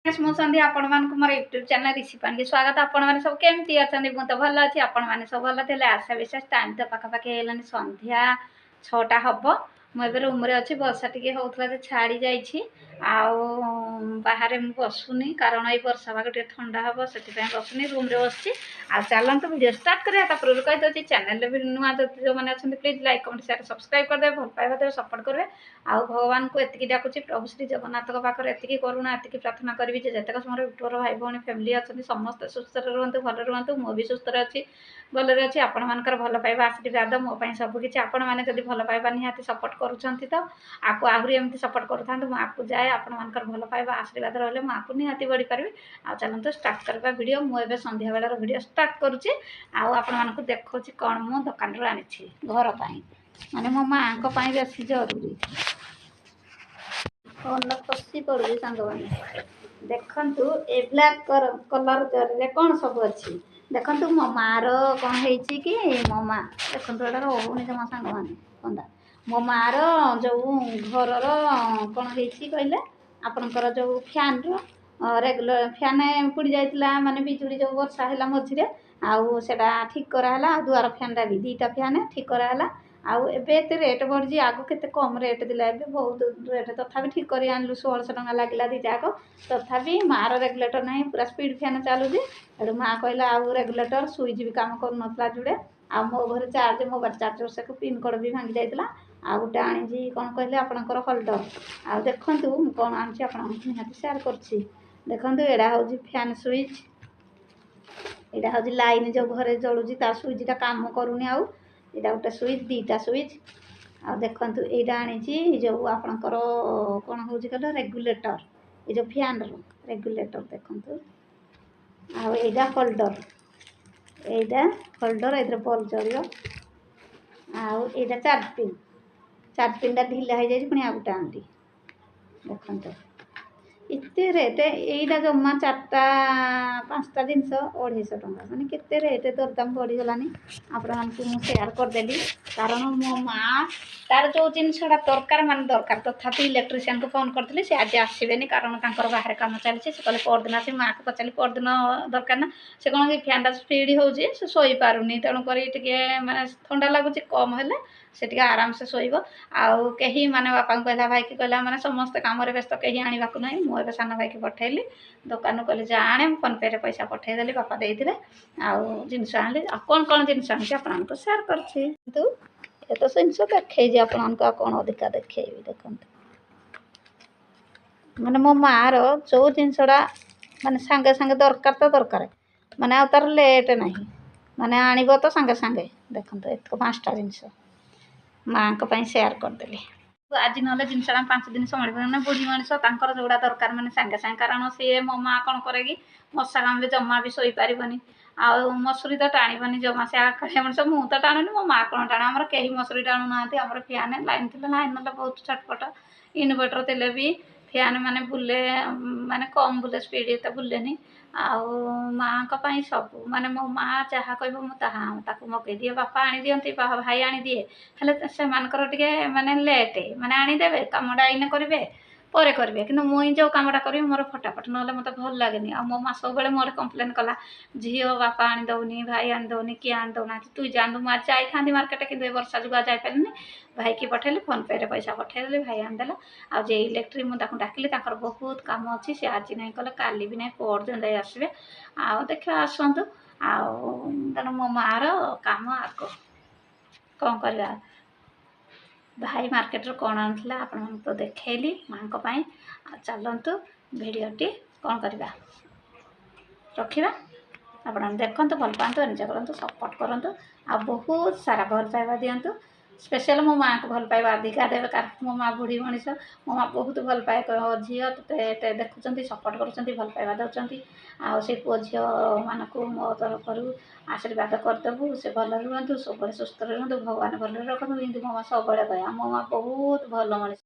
ମୁଁ ସନ୍ଧ୍ୟା ଆପଣମାନଙ୍କୁ ମୋର ୟୁଟ୍ୟୁବ୍ ଚ୍ୟାନେଲ୍ ରିସି ପାଣିକି ସ୍ୱାଗତ। ଆପଣମାନେ ସବୁ କେମିତି ଅଛନ୍ତି? ମୁଁ ତ ଭଲ ଅଛି, ଆପଣମାନେ ସବୁ ଭଲ ଥିଲେ। ଆଶା ବିଶ୍ୱାସ ଟାଇମ୍ ତ ପାଖାପାଖି ହେଇଗଲାଣି ସନ୍ଧ୍ୟା 6ଟା ହେବ। ମୁଁ ଏବେ ରୁମ୍ରେ ଅଛି। ବର୍ଷା ଟିକେ ହେଉଥିଲା ଯେ ଛାଡ଼ି ଯାଇଛି। ଆଉ ବାହାରେ ମୁଁ ବସୁନି କାରଣ ଏଇ ବର୍ଷା ପାଗ ଟିକେ ଥଣ୍ଡା ହେବ, ସେଥିପାଇଁ ବସୁନି, ରୁମ୍ରେ ବସିଛି। ଆଉ ଚାଲନ୍ତୁ ଭିଡ଼ିଓ ଷ୍ଟାର୍ଟ କରିବା। ତା ପୂର୍ବରୁ କହିଦେଉଛି ଚ୍ୟାନେଲ୍ରେ ବି ନୂଆ ଯେଉଁମାନେ ଅଛନ୍ତି please like comment share subscribe କରିଦେବେ, ଭଲ ପାଇବା ଦେବେ, ସପୋର୍ଟ କରିବେ। ଆଉ ଭଗବାନଙ୍କୁ ଏତିକି ଡାକୁଛି, ପ୍ରଭୁ ଶ୍ରୀ ଜଗନ୍ନାଥଙ୍କ ପାଖରେ ଏତିକି କରୁଣା, ଏତିକି ପ୍ରାର୍ଥନା କରିବି ଯେ ଯେତେକ ସମୟରେ ୟୁଟ୍ୟୁବର ଭାଇ ଭଉଣୀ ଫ୍ୟାମିଲି ଅଛନ୍ତି ସମସ୍ତେ ସୁସ୍ଥରେ ରୁହନ୍ତୁ, ଭଲରେ ରୁହନ୍ତୁ। ମୁଁ ବି ସୁସ୍ଥରେ ଅଛି, ଭଲରେ ଅଛି। ଆପଣମାନଙ୍କର ଭଲ ପାଇବା ଆଶୀର୍ବାଦ ମୋ ପାଇଁ ସବୁକିଛି। ଆପଣମାନେ ଯଦି ଭଲ ପାଇବା ନିହାତି ସପୋର୍ଟ କରୁଛନ୍ତି ତ ଆହୁରି ଏମିତି ସପୋର୍ଟ କରୁଥାନ୍ତୁ। ମୁଁ ଆଗକୁ ଯାଏ, ଆପଣମାନଙ୍କର ଭଲ ପାଇବା ଆଶୀର୍ବାଦ ରହିଲେ ମୁଁ ଆଗକୁ ନିହାତି ବଢ଼ିପାରିବି। ଆଉ ଚାଲନ୍ତୁ ଷ୍ଟାର୍ଟ କରିବା ଭିଡ଼ିଓ। ମୁଁ ଏବେ ସନ୍ଧ୍ୟାବେଳର ଭିଡ଼ିଓ ଷ୍ଟାର୍ଟ କରୁଛି। ଆଉ ଆପଣମାନଙ୍କୁ ଦେଖାଉଛି କ'ଣ ମୁଁ ଦୋକାନରୁ ଆଣିଛି ଘର ପାଇଁ, ମାନେ ମୋ ମାଆଙ୍କ ପାଇଁ ବେଶୀ ଜରୁରୀ। ଫୋନ୍ର ଖସି ପଡ଼ୁଛି ସାଙ୍ଗମାନେ। ଦେଖନ୍ତୁ ଏ ବ୍ଲାକ୍ କଲର୍ ଜରିରେ କ'ଣ ସବୁ ଅଛି। ଦେଖନ୍ତୁ ମୋ ମାଆର କ'ଣ ହେଇଛି କି, ମୋ ମାଆ ଦେଖନ୍ତୁ ଏଇଟା ରହୁନି ଜମା ସାଙ୍ଗମାନେ କନ୍ଦା। ମୋ ମାଆର ଯେଉଁ ଘରର କ'ଣ ହେଇଛି କହିଲେ, ଆପଣଙ୍କର ଯେଉଁ ଫ୍ୟାନ୍ର ରେଗୁଲାର ଫ୍ୟାନ୍ ପୋଡ଼ି ଯାଇଥିଲା, ମାନେ ବିଜୁଳି ଯେଉଁ ବର୍ଷା ହେଲା ମଝିରେ, ଆଉ ସେଇଟା ଠିକ୍ କରାହେଲା। ଆଉ ଦୁଆର ଫ୍ୟାନ୍ଟା ବି 2ଟା ଫ୍ୟାନ୍ ଠିକ୍ କରାହେଲା। ଆଉ ଏବେ ଏତେ ରେଟ୍ ବଢ଼ିଛି, ଆଗ କେତେ କମ୍ ରେଟ୍ ଥିଲା, ଏବେ ବହୁତ ରେଟ୍। ତଥାପି ଠିକ୍ କରି ଆଣିଲୁ, 1600 ଟଙ୍କା ଲାଗିଲା 2ଟା ଯାକ। ତଥାପି ମାଆର ରେଗୁଲେଟର୍ ନାହିଁ, ପୁରା ସ୍ପିଡ଼୍ ଫ୍ୟାନ୍ ଚାଲୁଛି। ସେଠୁ ମାଆ କହିଲା ଆଉ ରେଗୁଲେଟର୍ ସୁଇଚ୍ ବି କାମ କରୁନଥିଲା ଯୋଡ଼େ। ଆଉ ମୋ ଘରେ ଚାର୍ଜ ମୋବାଇଲ୍ ଚାର୍ଜର ସେକୁ ପିନ୍ କୋଡ଼୍ ବି ଭାଙ୍ଗି ଯାଇଥିଲା। ଆଉ ଗୋଟେ ଆଣିଛି କ'ଣ କହିଲେ ଆପଣଙ୍କର ହୋଲ୍ଡର୍। ଆଉ ଦେଖନ୍ତୁ ମୁଁ କ'ଣ ଆଣିଛି ଆପଣଙ୍କୁ ନିହାତି ସେୟାର କରୁଛି। ଦେଖନ୍ତୁ ଏଇଟା ହେଉଛି ଫ୍ୟାନ୍ ସୁଇଚ୍, ଏଇଟା ହେଉଛି ଲାଇନ୍ ଯେଉଁ ଘରେ ଜଳୁଛି ତା ସୁଇଚ୍ଟା କାମ କରୁନି ଆଉ। ଏଇଟା ଗୋଟେ ସୁଇଚ୍, 2ଟା ସୁଇଚ୍। ଆଉ ଦେଖନ୍ତୁ ଏଇଟା ଆଣିଛି ଯେଉଁ ଆପଣଙ୍କର କ'ଣ ହେଉଛି କହିଲ ରେଗୁଲେଟର୍, ଏ ଯେଉଁ ଫ୍ୟାନ୍ର ରେଗୁଲେଟର୍ ଦେଖନ୍ତୁ। ଆଉ ଏଇଟା ହୋଲ୍ଡର୍, ଏଇଟା ହୋଲ୍ଡର୍, ଏଥିରେ ବଲ୍ ଜଳିବ। ଆଉ ଏଇଟା ଚାର୍ଜ ପିନ୍ଟା ଢିଲା ହେଇଯାଇଛି, ପୁଣି ଆଉ ଗୋଟେ ଆଣିଲି। ଦେଖନ୍ତୁ ଏତେ ରେଟ୍, ଏଇଟା ଜମା 4ଟା 5ଟା ଜିନିଷ 250 ଟଙ୍କା, ମାନେ କେତେ ରେଟ୍ ଦରଦାମ ବଢ଼ିଗଲାନି। ଆପଣମାନଙ୍କୁ ମୁଁ ସେୟାର କରିଦେଲି କାରଣ ମୋ ମାଆ ତାର ଯେଉଁ ଜିନିଷଟା ଦରକାର ମାନେ ଦରକାର। ତଥାପି ଇଲେକ୍ଟ୍ରିସିଆନ୍କୁ ଫୋନ୍ କରିଥିଲି, ସେ ଆଜି ଆସିବେନି କାରଣ ତାଙ୍କର ବାହାରେ କାମ ଚାଲିଛି। ସେ କହିଲେ ପରଦିନ ଆସି, ମାଆକୁ ପଚାରିଲି ପରଦିନ ଦରକାର ନା। ସେ କ'ଣ କି ଫ୍ୟାନ୍ଟା ସ୍ପିଡ଼୍ ହେଉଛି, ସେ ଶୋଇପାରୁନି, ତେଣୁକରି ଟିକେ ମାନେ ଥଣ୍ଡା ଲାଗୁଛି, କମ୍ ହେଲେ ସେ ଟିକେ ଆରାମସେ ଶୋଇବ। ଆଉ କେହି ମାନେ ବାପାଙ୍କୁ କହିଲା, ଭାଇକି କହିଲା, ମାନେ ସମସ୍ତେ କାମରେ ବ୍ୟସ୍ତ, କେହି ଆଣିବାକୁ ନାହିଁ। ମୁଁ ଏବେ ସାନ ଭାଇକି ପଠାଇଲି ଦୋକାନକୁ, କହିଲି ଯା ଆଣେ, ମୁଁ ଫୋନ୍ପେରେ ପଇସା ପଠାଇଦେଲି, ବାପା ଦେଇଥିଲେ। ଆଉ ଜିନିଷ ଆଣିଲି। ଆଉ କ'ଣ ଜିନିଷ ଆଣିଛି ଆପଣମାନଙ୍କୁ ସେୟାର କରୁଛି। କିନ୍ତୁ ଏତ ଜିନିଷ ଦେଖେଇଛି ଆପଣମାନଙ୍କୁ, ଆଉ କ'ଣ ଅଧିକା ଦେଖେଇବି। ଦେଖନ୍ତୁ ମାନେ ମୋ ମାଆର ଯେଉଁ ଜିନିଷଟା ମାନେ ସାଙ୍ଗେ ସାଙ୍ଗେ ଦରକାର ତ ଦରକାର, ମାନେ ଆଉ ତାର ଲେଟ୍ ନାହିଁ, ମାନେ ଆଣିବ ତ ସାଙ୍ଗେ ସାଙ୍ଗେ। ଦେଖନ୍ତୁ ଏତକ 5ଟା ଜିନିଷ ମାଆଙ୍କ ପାଇଁ ସେୟାର କରିଦେଲି। ଆଜି ନହେଲେ ଜିନିଷଟା 5 ଦିନ ସମ୍ଭାଳିବ, ମାନେ ବୁଢ଼ୀ ମଣିଷ, ତାଙ୍କର ଯେଉଁଟା ଦରକାର ମାନେ ସାଙ୍ଗେ ସାଙ୍ଗେ। କାରଣ ସିଏ ମୋ ମାଆ କ'ଣ କରେ କି, ମଶା କାମୁଡ଼ିଲେ ଜମା ବି ଶୋଇପାରିବନି। ଆଉ ମଶୁରୀ ତ ଟାଣିବନି ଜମା, ସେ ଆକାଶିଆ ମଣିଷ। ମୁଁ ତ ଟାଣୁନି, ମୋ ମାଆ କ'ଣ ଟାଣେ। ଆମର କେହି ମଶୁରୀ ଟାଣୁନାହାନ୍ତି। ଆମର ଫ୍ୟାନ୍ ଲାଇନ୍ ଥିଲେ ଲାଇନ୍ ନହେଲେ ବହୁତ ଛଟପଟ। ଇନଭର୍ଟର୍ ଥିଲେ ବି ଫ୍ୟାନ୍ ମାନେ ବୁଲେ, ମାନେ କମ୍ ବୁଲେ, ସ୍ପିଡ଼୍ ଏତେ ବୁଲେନି। ଆଉ ମାଆଙ୍କ ପାଇଁ ସବୁ, ମାନେ ମୋ ମାଆ ଯାହା କହିବ ମୁଁ ତାକୁ ମଗେଇଦିଏ। ବାପା ଆଣିଦିଅନ୍ତି, ଭାଇ ଆଣିଦିଏ, ହେଲେ ସେମାନଙ୍କର ଟିକେ ମାନେ ଲେଟ୍, ମାନେ ଆଣିଦେବେ, କାମଟା ଏଇନେ କରିବେ, ପରେ କରିବେ। କିନ୍ତୁ ମୁଁ ଯେଉଁ କାମଟା କରିବି ମୋର ଫଟାଫଟ, ନହେଲେ ମୋତେ ଭଲ ଲାଗେନି। ଆଉ ମୋ ମାଆ ସବୁବେଳେ ମୋର କମ୍ପ୍ଲେନ୍ କଲା, ଝିଅ ବାପା ଆଣିଦେଉନି, ଭାଇ ଆଣିଦେଉନି, କିଏ ଆଣିଦେଉନାହାନ୍ତି, ତୁ ଯାଆନ୍ତୁ। ମୁଁ ଆଜି ଯାଇଥାନ୍ତି ମାର୍କେଟ, କିନ୍ତୁ ଏ ବର୍ଷା ଯୋଗୁଁ ଆଉ ଯାଇପାରିଲିନି। ଭାଇକି ପଠାଇଲି, ଫୋନ୍ପେରେ ପଇସା ପଠାଇଦେଲି, ଭାଇ ଆଣିଦେଲା। ଆଉ ଯେ ଇଲେକ୍ଟ୍ରିକ୍ ମୁଁ ତାକୁ ଡାକିଲି, ତାଙ୍କର ବହୁତ କାମ ଅଛି, ସେ ଆଜି ନାହିଁ କଲେ କାଲି ବି ନାହିଁ, ପରଦିନ ଯାଇ ଆସିବେ। ଆଉ ଦେଖିବା ଆସନ୍ତୁ। ଆଉ ତେଣୁ ମୋ ମାଆର କାମ ଆଗ, କ'ଣ କରିବା। ଭାଇ ମାର୍କେଟରୁ କ'ଣ ଆଣିଥିଲା ଆପଣମାନଙ୍କୁ ତ ଦେଖେଇଲି ମାଆଙ୍କ ପାଇଁ। ଆଉ ଚାଲନ୍ତୁ ଭିଡ଼ିଓଟି କ'ଣ କରିବା, ରଖିବା। ଆପଣ ଦେଖନ୍ତୁ, ଭଲ ପାଆନ୍ତୁ, ଏନ୍ଜୟ କରନ୍ତୁ, ସପୋର୍ଟ କରନ୍ତୁ। ଆଉ ବହୁତ ସାରା ଭଲ ପାଇବା ଦିଅନ୍ତୁ। ସ୍ପେଶାଲ୍ ମୋ ମାଆଙ୍କୁ ଭଲ ପାଇବା ଅଧିକା ଦେବେ, କାରଣ ମୋ ମାଆ ବୁଢ଼ୀ ମଣିଷ। ମୋ ମାଆ ବହୁତ ଭଲ ପାଏ, କହିବ ଝିଅ ତୋତେ ଏତେ ଦେଖୁଛନ୍ତି, ସପୋର୍ଟ କରୁଛନ୍ତି, ଭଲ ପାଇବା ଦେଉଛନ୍ତି। ଆଉ ସେ ପୁଅ ଝିଅମାନଙ୍କୁ ମୋ ତରଫରୁ ଆଶୀର୍ବାଦ କରିଦେବୁ, ସେ ଭଲରେ ରୁହନ୍ତୁ, ସବୁବେଳେ ସୁସ୍ଥରେ ରୁହନ୍ତୁ, ଭଗବାନ ଭଲରେ ରଖନ୍ତୁ। କିନ୍ତୁ ମୋ ମାଆ ସବୁବେଳେ କହେ, ମୋ ମାଆ ବହୁତ ଭଲ ମଣିଷ।